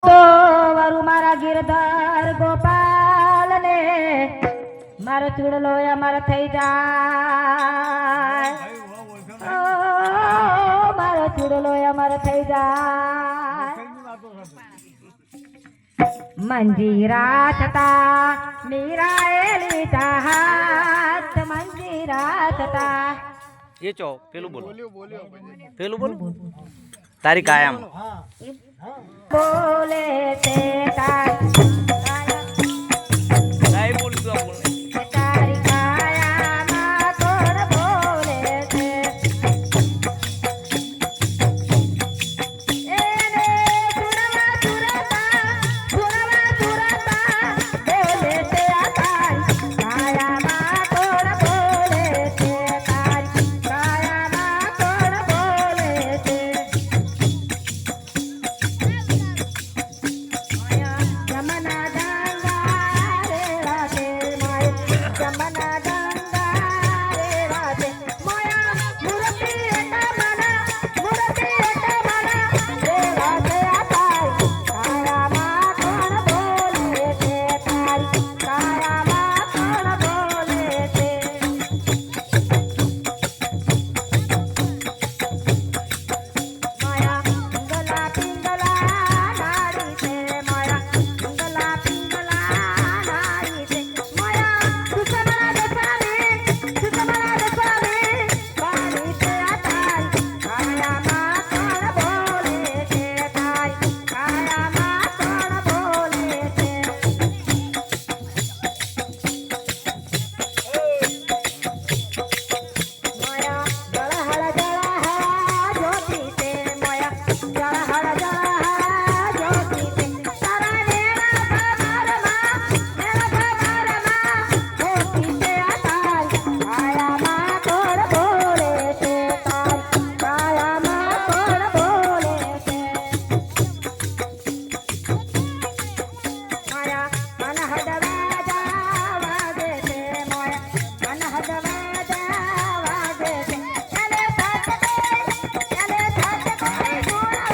તો વરુ મારા ગિરધર ગોપાલ ને મારો ચૂડલો અમાર થઈ જાય, મારો ચૂડલો અમાર થઈ જાય. મંજીરા થતા મીરાએ લીધા હાથ, મંજીરા થતા ये चो पेलू बोलो पेलू बोलो तारी कायम बोले ते तारी नहीं बोल दो बोल तारी काया मा तोड़ बोले ते एने सुरवा सुरता बोले ते तारी काया मा तोड़ बोले ते तारी काया मा तोड़ बोले ते जमना गंगा रे राधे माया, जमना गंगा रे राधे माया, मूर्ति एटा मना रे राधे तारी काया मा कोण बोले ते तारी काया मा कोण बोले ते माया पिंगला पिंगला नाड़ी से माया पिंगला पिंगला नाड़ी से माया सुसमना दसामी पानी से तारी काया मा कोण बोले ते तारी काया मा कोण बोले ते माया जळहळ ज्योति से माया जळहळ ज्योति से तारा नेरा भरमा ज्योति से तारी काया मा कोण बोले ते तारी काया मा कोण बोले ते माया मन हदवा वागे ते माया मन हदवा वागे ते चले साथ गोळा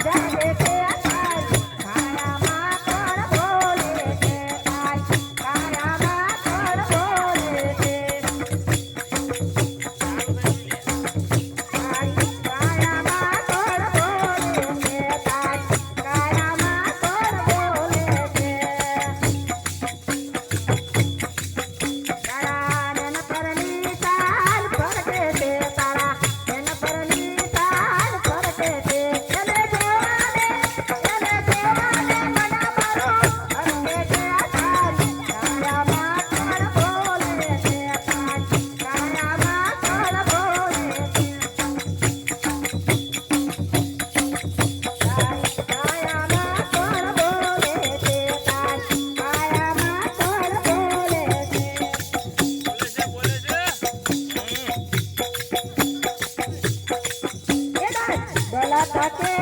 जागे ते तारी काया मा कोण बोले ते तारी काया मा कोण बोले ते तारी काया मा कोण बोले ते तारी काया मा कोण बोले ते तारा नैन परनी साल परते ते तारा नैन परनी साल परते ते चले देवाने मना मारो अंधे ते तारी काया मा कोण बोले ते तारी काया मा कोण बोले ते तारी काया मा कोण बोले ते तारी काया मा कोण बोले ते बोला ताके